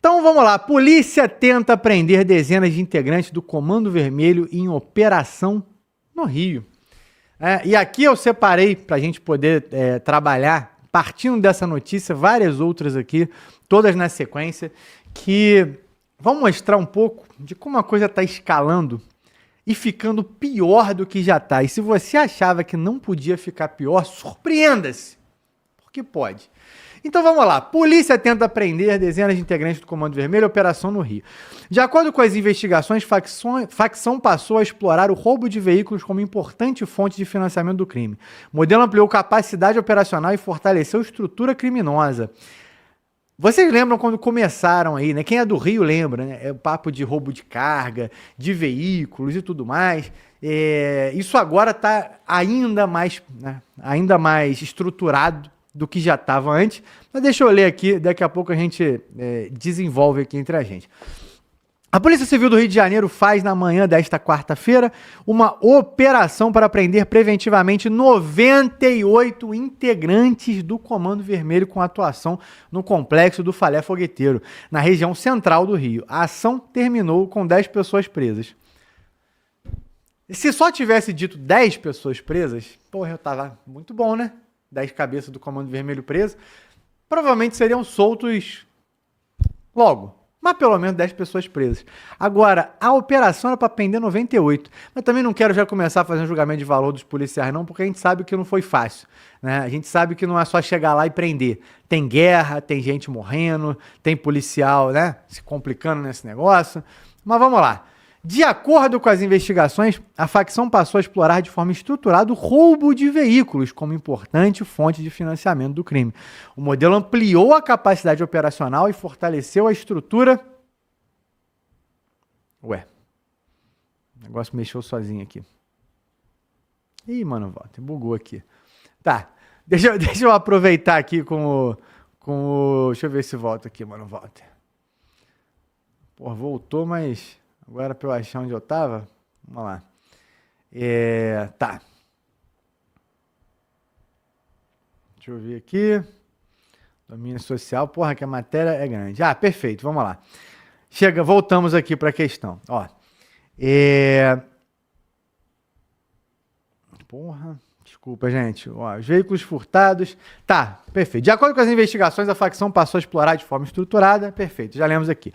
Então vamos lá, polícia tenta prender dezenas de integrantes do Comando Vermelho em operação no Rio. E aqui eu separei para a gente poder trabalhar, partindo dessa notícia, várias outras aqui, todas na sequência, que vão mostrar um pouco de como a coisa está escalando e ficando pior do que já está. E se você achava que não podia ficar pior, surpreenda-se, porque pode. Então vamos lá, polícia tenta prender dezenas de integrantes do Comando Vermelho, operação no Rio. De acordo com as investigações, facção passou a explorar o roubo de veículos como importante fonte de financiamento do crime. O modelo ampliou capacidade operacional e fortaleceu estrutura criminosa. Vocês lembram quando começaram aí, né? Quem é do Rio lembra, né? É o papo de roubo de carga, de veículos e tudo mais. Isso agora está ainda mais estruturado do que já estava antes, mas deixa eu ler aqui, daqui a pouco a gente desenvolve aqui entre a gente. A Polícia Civil do Rio de Janeiro faz na manhã desta quarta-feira uma operação para prender preventivamente 98 integrantes do Comando Vermelho com atuação no complexo do Falé Fogueteiro, na região central do Rio. A ação terminou com 10 pessoas presas. Se só tivesse dito 10 pessoas presas, porra, eu tava muito bom, né? 10 cabeças do Comando Vermelho preso, provavelmente seriam soltos logo. Mas pelo menos 10 pessoas presas. Agora, a operação era para prender 98. Mas também não quero já começar a fazer um julgamento de valor dos policiais, não, porque a gente sabe que não foi fácil, né? A gente sabe que não é só chegar lá e prender. Tem guerra, tem gente morrendo, tem policial, né, se complicando nesse negócio. Mas vamos lá. De acordo com as investigações, a facção passou a explorar de forma estruturada o roubo de veículos como importante fonte de financiamento do crime. O modelo ampliou a capacidade operacional e fortaleceu a estrutura... Ué, o negócio mexeu sozinho aqui. Ih, mano, Walter, bugou aqui. Tá, deixa eu aproveitar aqui com o... Deixa eu ver se volta aqui, mano, Walter. Pô, voltou, mas... Agora para eu achar onde eu tava, vamos lá. Tá. Deixa eu ver aqui. Domínio social, porra, que a matéria é grande. Ah, perfeito, vamos lá. Voltamos aqui para a questão. Ó, porra, desculpa, gente. Ó, os veículos furtados. Tá, perfeito. De acordo com as investigações, a facção passou a explorar de forma estruturada. Perfeito, já lemos aqui.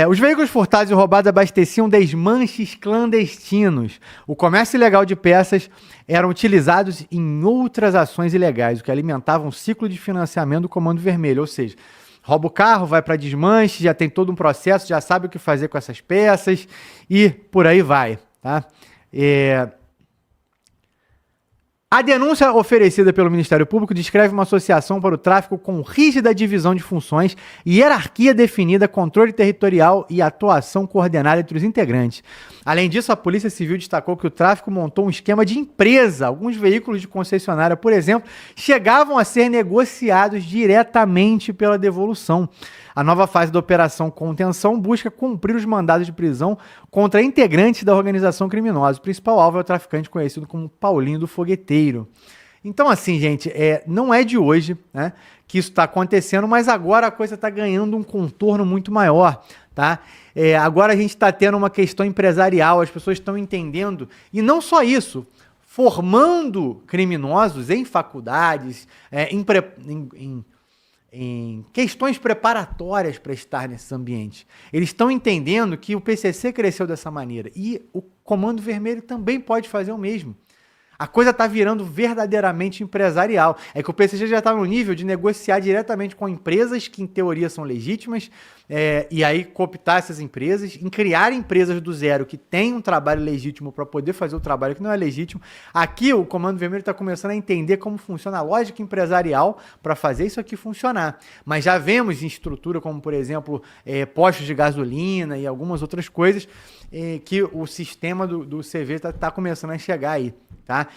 Os veículos furtados e roubados abasteciam desmanches clandestinos. O comércio ilegal de peças eram utilizados em outras ações ilegais, o que alimentava um ciclo de financiamento do Comando Vermelho. Ou seja, rouba o carro, vai para desmanche, já tem todo um processo, já sabe o que fazer com essas peças e por aí vai, tá? A denúncia oferecida pelo Ministério Público descreve uma associação para o tráfico com rígida divisão de funções, hierarquia definida, controle territorial e atuação coordenada entre os integrantes. Além disso, a Polícia Civil destacou que o tráfico montou um esquema de empresa. Alguns veículos de concessionária, por exemplo, chegavam a ser negociados diretamente pela devolução. A nova fase da Operação Contenção busca cumprir os mandados de prisão contra integrantes da organização criminosa. O principal alvo é o traficante conhecido como Paulinho do Fogueteiro. Então, assim, gente, não é de hoje, né, que isso está acontecendo, mas agora a coisa está ganhando um contorno muito maior, tá? Agora a gente está tendo uma questão empresarial, as pessoas estão entendendo, e não só isso, formando criminosos em faculdades, em questões preparatórias para estar nesse ambiente. Eles estão entendendo que o PCC cresceu dessa maneira e o Comando Vermelho também pode fazer o mesmo. A coisa está virando verdadeiramente empresarial. É que o PCC já está no nível de negociar diretamente com empresas que, em teoria, são legítimas, e aí cooptar essas empresas, em criar empresas do zero que têm um trabalho legítimo para poder fazer o trabalho que não é legítimo. Aqui, o Comando Vermelho está começando a entender como funciona a lógica empresarial para fazer isso aqui funcionar. Mas já vemos em estrutura como, por exemplo, postos de gasolina e algumas outras coisas que o sistema do CV está começando a chegar aí, tá?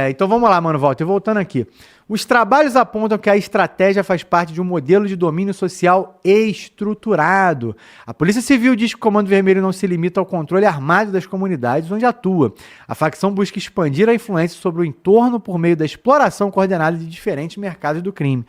Então vamos lá, mano, Walter, voltando aqui. Os trabalhos apontam que a estratégia faz parte de um modelo de domínio social estruturado. A Polícia Civil diz que o Comando Vermelho não se limita ao controle armado das comunidades onde atua. A facção busca expandir a influência sobre o entorno por meio da exploração coordenada de diferentes mercados do crime.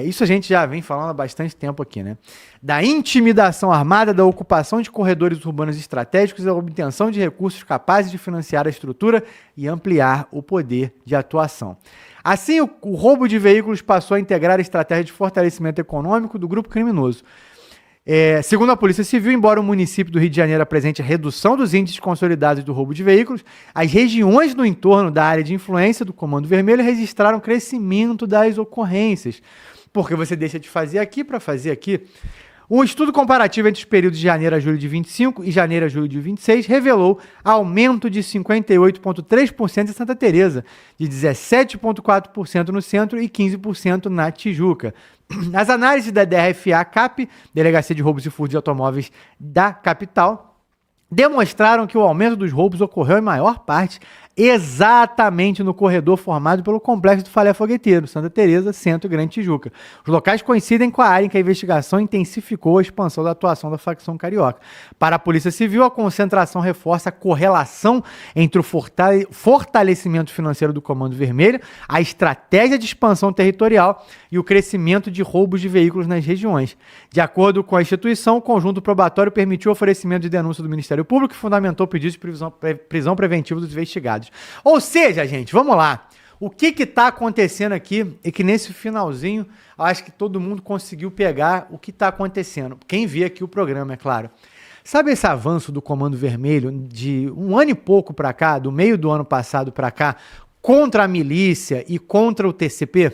Isso a gente já vem falando há bastante tempo aqui, né? Da intimidação armada, da ocupação de corredores urbanos estratégicos e da obtenção de recursos capazes de financiar a estrutura e ampliar o poder de atuação. Assim, o roubo de veículos passou a integrar a estratégia de fortalecimento econômico do grupo criminoso. Segundo a Polícia Civil, embora o município do Rio de Janeiro apresente a redução dos índices consolidados do roubo de veículos, as regiões no entorno da área de influência do Comando Vermelho registraram crescimento das ocorrências. Porque você deixa de fazer aqui para fazer aqui. Um estudo comparativo entre os períodos de janeiro a julho de 25 e janeiro a julho de 26 revelou aumento de 58,3% em Santa Teresa, de 17,4% no centro e 15% na Tijuca. As análises da DRFA-CAP, Delegacia de Roubos e Furtos de Automóveis da capital, demonstraram que o aumento dos roubos ocorreu em maior parte exatamente no corredor formado pelo complexo do Falé Fogueteiro, Santa Teresa, Centro e Grande Tijuca. Os locais coincidem com a área em que a investigação intensificou a expansão da atuação da facção carioca. Para a Polícia Civil, a concentração reforça a correlação entre o fortalecimento financeiro do Comando Vermelho, a estratégia de expansão territorial e o crescimento de roubos de veículos nas regiões. De acordo com a instituição, o conjunto probatório permitiu o oferecimento de denúncia do Ministério Público e fundamentou o pedido de prisão preventiva dos investigados. Ou seja, gente, vamos lá. O que está acontecendo aqui é que nesse finalzinho, acho que todo mundo conseguiu pegar o que está acontecendo. Quem vê aqui o programa, é claro. Sabe esse avanço do Comando Vermelho de um ano e pouco para cá, do meio do ano passado para cá, contra a milícia e contra o TCP?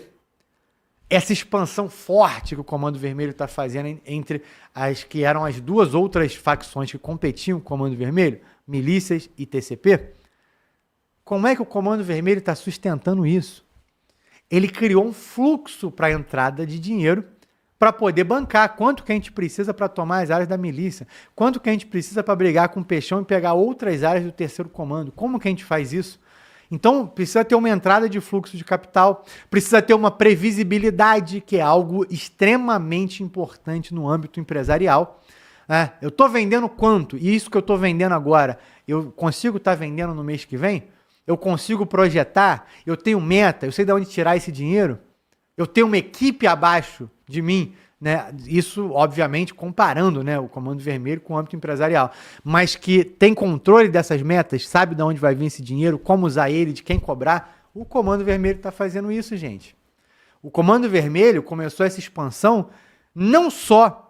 Essa expansão forte que o Comando Vermelho está fazendo entre as que eram as duas outras facções que competiam com o Comando Vermelho, milícias e TCP. Como é que o Comando Vermelho está sustentando isso? Ele criou um fluxo para a entrada de dinheiro para poder bancar quanto que a gente precisa para tomar as áreas da milícia, quanto que a gente precisa para brigar com o Peixão e pegar outras áreas do terceiro comando. Como que a gente faz isso? Então, precisa ter uma entrada de fluxo de capital, precisa ter uma previsibilidade, que é algo extremamente importante no âmbito empresarial. Eu estou vendendo quanto? E isso que eu estou vendendo agora, eu consigo estar vendendo no mês que vem? Eu consigo projetar? Eu tenho meta? Eu sei de onde tirar esse dinheiro? Eu tenho uma equipe abaixo de mim? Né? Isso, obviamente, comparando, né, o Comando Vermelho com o âmbito empresarial, mas que tem controle dessas metas, sabe de onde vai vir esse dinheiro, como usar ele, de quem cobrar. O Comando Vermelho está fazendo isso, gente. O Comando Vermelho começou essa expansão não só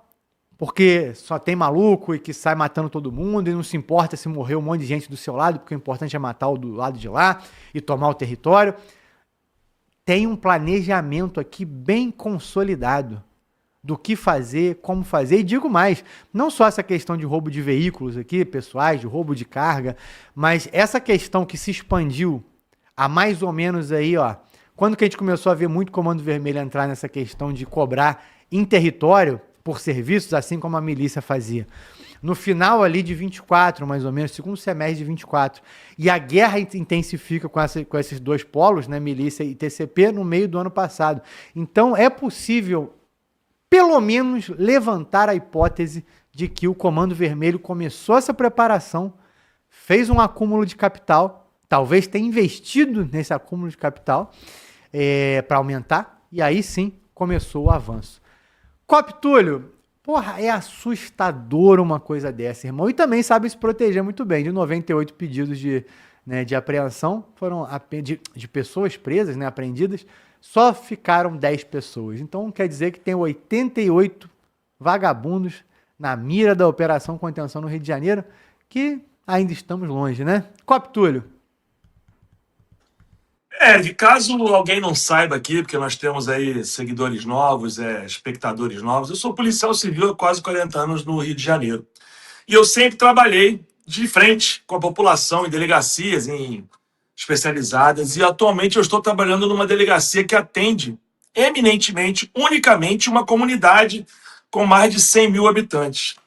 porque só tem maluco e que sai matando todo mundo e não se importa se morrer um monte de gente do seu lado, porque o importante é matar o do lado de lá e tomar o território. Tem um planejamento aqui bem consolidado do que fazer, como fazer, e digo mais, não só essa questão de roubo de veículos aqui, pessoais, de roubo de carga, mas essa questão que se expandiu há mais ou menos aí, quando que a gente começou a ver muito Comando Vermelho entrar nessa questão de cobrar em território por serviços, assim como a milícia fazia. No final ali de 24, mais ou menos, segundo semestre de 24, e a guerra intensifica com esses dois polos, né, milícia e TCP, no meio do ano passado. Então é possível pelo menos levantar a hipótese de que o Comando Vermelho começou essa preparação, fez um acúmulo de capital, talvez tenha investido nesse acúmulo de capital para aumentar, e aí sim começou o avanço. Cop Túlio, porra, é assustador uma coisa dessa, irmão, e também sabe se proteger muito bem. De 98 pedidos de apreensão, foram de pessoas presas, né, apreendidas, só ficaram 10 pessoas. Então quer dizer que tem 88 vagabundos na mira da Operação Contenção no Rio de Janeiro, que ainda estamos longe, né? Cop Túlio. Caso alguém não saiba aqui, porque nós temos aí seguidores novos, espectadores novos, eu sou policial civil há quase 40 anos no Rio de Janeiro. E eu sempre trabalhei de frente com a população em delegacias especializadas, e atualmente eu estou trabalhando numa delegacia que atende eminentemente, unicamente, uma comunidade com mais de 100 mil habitantes.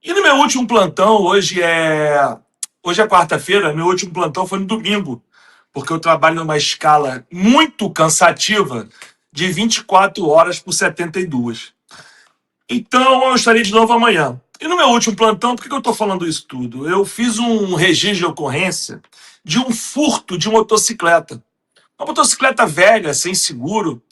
E no meu último plantão, hoje é quarta-feira, meu último plantão foi no domingo, porque eu trabalho numa escala muito cansativa de 24 horas por 72. Então, eu estarei de novo amanhã. E no meu último plantão, por que eu estou falando isso tudo? Eu fiz um registro de ocorrência de um furto de motocicleta. Uma motocicleta velha, sem seguro,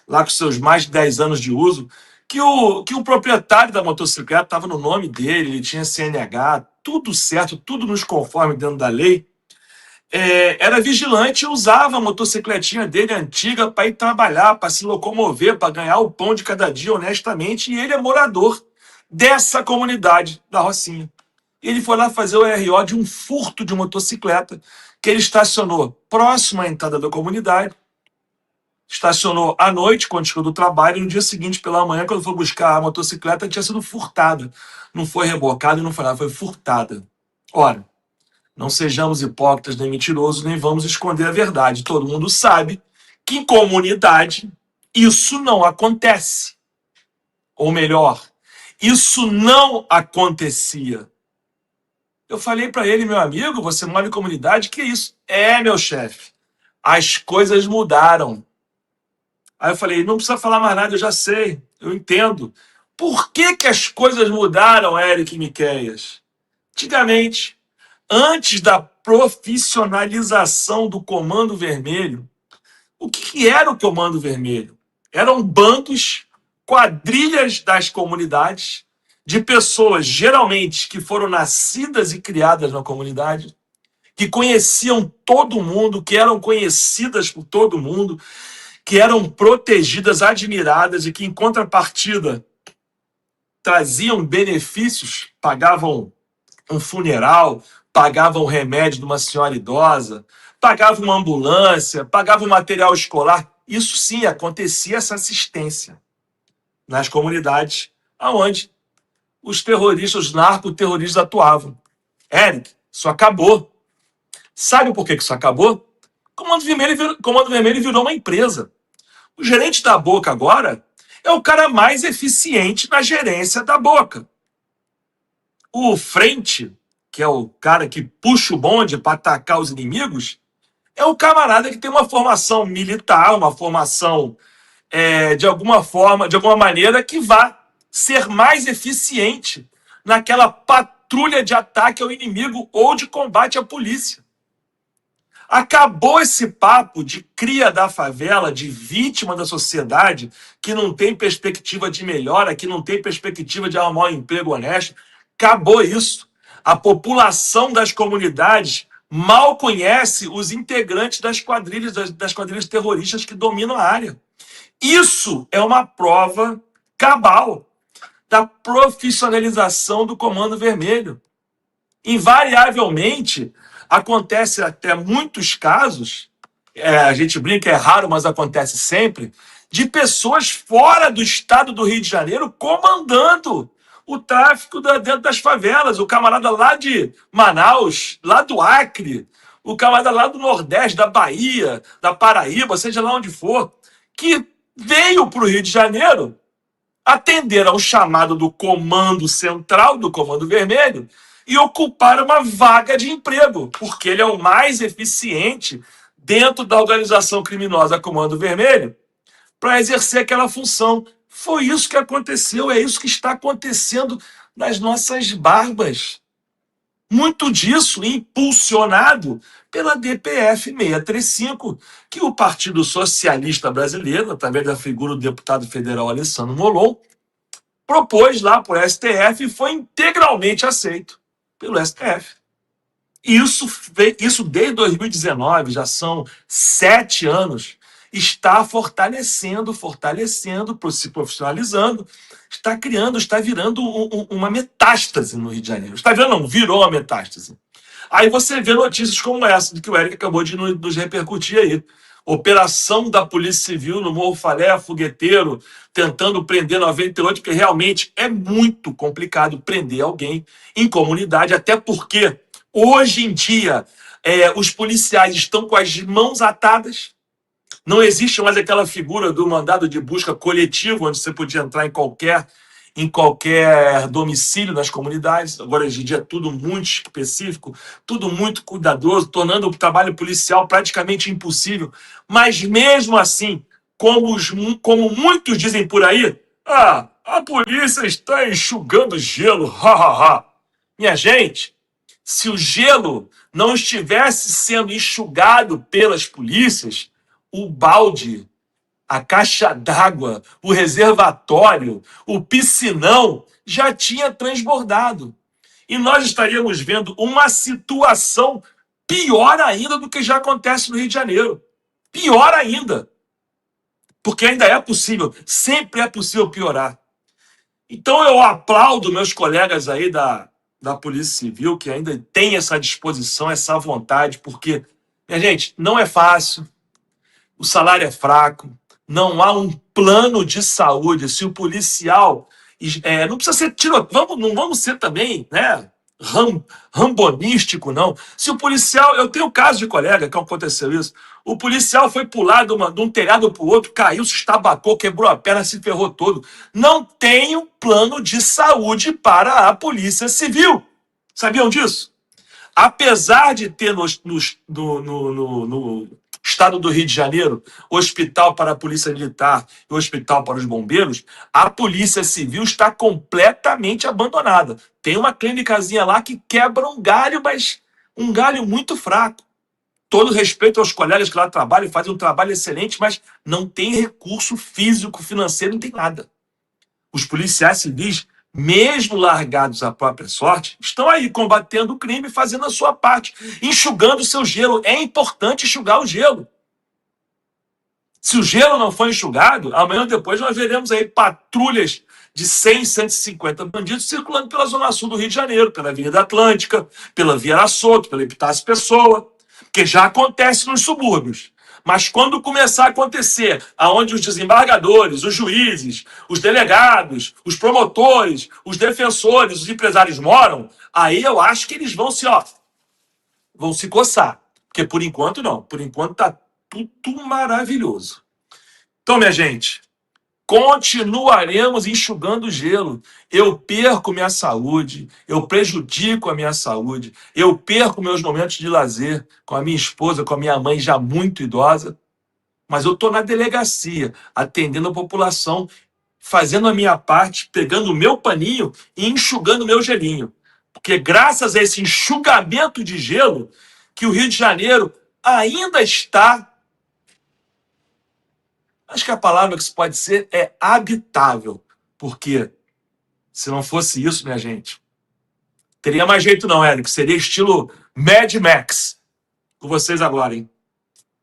lá com seus mais de 10 anos de uso, que o proprietário da motocicleta estava no nome dele, ele tinha CNH, tudo certo, tudo nos conforme dentro da lei. Era vigilante e usava a motocicletinha dele antiga para ir trabalhar, para se locomover, para ganhar o pão de cada dia honestamente, e ele é morador dessa comunidade da Rocinha. Ele foi lá fazer o RO de um furto de motocicleta que ele estacionou próximo à entrada da comunidade, estacionou à noite, quando chegou do trabalho, e no dia seguinte, pela manhã, quando foi buscar a motocicleta, tinha sido furtada. Não foi rebocada, não foi nada, foi furtada. Ora, não sejamos hipócritas nem mentirosos, nem vamos esconder a verdade. Todo mundo sabe que em comunidade isso não acontece. Ou melhor, isso não acontecia. Eu falei para ele, meu amigo, você mora em comunidade, que isso? Meu chefe, as coisas mudaram. Aí eu falei, não precisa falar mais nada, eu já sei, eu entendo. Por que as coisas mudaram, Eric e Miqueias? Antigamente, antes da profissionalização do Comando Vermelho, o que era o Comando Vermelho? Eram bandos, quadrilhas das comunidades, de pessoas, geralmente, que foram nascidas e criadas na comunidade, que conheciam todo mundo, que eram conhecidas por todo mundo, que eram protegidas, admiradas e que, em contrapartida, traziam benefícios, pagavam um funeral, pagavam o remédio de uma senhora idosa, pagavam uma ambulância, pagavam material escolar. Isso sim, acontecia essa assistência nas comunidades onde os terroristas, os narcoterroristas atuavam. Eric, isso acabou. Sabe por que isso acabou? Comando Vermelho virou uma empresa. O gerente da Boca agora é o cara mais eficiente na gerência da Boca. O frente, que é o cara que puxa o bonde para atacar os inimigos, é o camarada que tem uma formação militar, uma formação de alguma forma, de alguma maneira, que vá ser mais eficiente naquela patrulha de ataque ao inimigo ou de combate à polícia. Acabou esse papo de cria da favela, de vítima da sociedade, que não tem perspectiva de melhora, que não tem perspectiva de arrumar um emprego honesto. Acabou isso. A população das comunidades mal conhece os integrantes das quadrilhas terroristas que dominam a área. Isso é uma prova cabal da profissionalização do Comando Vermelho. Invariavelmente, acontece até muitos casos, a gente brinca, é raro, mas acontece sempre, de pessoas fora do estado do Rio de Janeiro comandando o tráfico dentro das favelas. O camarada lá de Manaus, lá do Acre, o camarada lá do Nordeste, da Bahia, da Paraíba, seja lá onde for, que veio para o Rio de Janeiro atender ao chamado do Comando Central, do Comando Vermelho, e ocupar uma vaga de emprego, porque ele é o mais eficiente dentro da organização criminosa Comando Vermelho para exercer aquela função. Foi isso que aconteceu, é isso que está acontecendo nas nossas barbas. Muito disso impulsionado pela DPF 635, que o Partido Socialista Brasileiro, através da figura do deputado federal Alessandro Molon, propôs lá para o STF e foi integralmente aceito pelo STF. Isso desde 2019, já são 7 anos, está fortalecendo, se profissionalizando, está criando, está virando uma metástase no Rio de Janeiro. Está virando, não, virou uma metástase. Aí você vê notícias como essa, de que o Eric acabou de nos repercutir aí. Operação da Polícia Civil no Morro Falé, fogueteiro, tentando prender 98, porque realmente é muito complicado prender alguém em comunidade, até porque hoje em dia os policiais estão com as mãos atadas. Não existe mais aquela figura do mandado de busca coletivo, onde você podia entrar em qualquer domicílio nas comunidades. Agora, hoje em dia, é tudo muito específico, tudo muito cuidadoso, tornando o trabalho policial praticamente impossível. Mas, mesmo assim, como muitos dizem por aí, a polícia está enxugando gelo, Minha gente, se o gelo não estivesse sendo enxugado pelas polícias, o balde a caixa d'água, o reservatório, o piscinão já tinha transbordado. E nós estaríamos vendo uma situação pior ainda do que já acontece no Rio de Janeiro. Pior ainda. Porque ainda é possível, sempre é possível piorar. Então eu aplaudo meus colegas aí da Polícia Civil que ainda têm essa disposição, essa vontade, porque, minha gente, não é fácil, o salário é fraco, não há um plano de saúde. Se o policial não precisa ser tiroteio, não vamos ser também, né? Rambonístico, não. Se o policial, eu tenho um caso de colega que aconteceu isso. O policial foi pular de um telhado para o outro, caiu, se estabacou, quebrou a perna, se ferrou todo. Não tem um plano de saúde para a Polícia Civil. Sabiam disso? Apesar de ter no estado do Rio de Janeiro hospital para a Polícia Militar e hospital para os bombeiros, a Polícia Civil está completamente abandonada. Tem uma clínicazinha lá que quebra um galho, mas um galho muito fraco. Todo respeito aos colegas que lá trabalham, fazem um trabalho excelente, mas não tem recurso físico, financeiro, não tem nada. Os policiais civis, mesmo largados à própria sorte, estão aí combatendo o crime, fazendo a sua parte, enxugando o seu gelo. É importante enxugar o gelo. Se o gelo não for enxugado, amanhã ou depois nós veremos aí patrulhas de 100, 150 bandidos circulando pela zona sul do Rio de Janeiro, pela Avenida Atlântica, pela Via Araçoto, pela Epitácio Pessoa, que já acontece nos subúrbios. Mas quando começar a acontecer, aonde os desembargadores, os juízes, os delegados, os promotores, os defensores, os empresários moram, aí eu acho que eles vão se coçar. Porque por enquanto não. Por enquanto tá tudo maravilhoso. Então, minha gente, continuaremos enxugando gelo. Eu perco minha saúde, eu prejudico a minha saúde, eu perco meus momentos de lazer com a minha esposa, com a minha mãe já muito idosa, mas eu estou na delegacia, atendendo a população, fazendo a minha parte, pegando o meu paninho e enxugando o meu gelinho. Porque graças a esse enxugamento de gelo, que o Rio de Janeiro ainda está, acho que a palavra que se pode ser é habitável. Porque se não fosse isso, minha gente, teria mais jeito não, Érico. Seria estilo Mad Max com vocês agora, hein?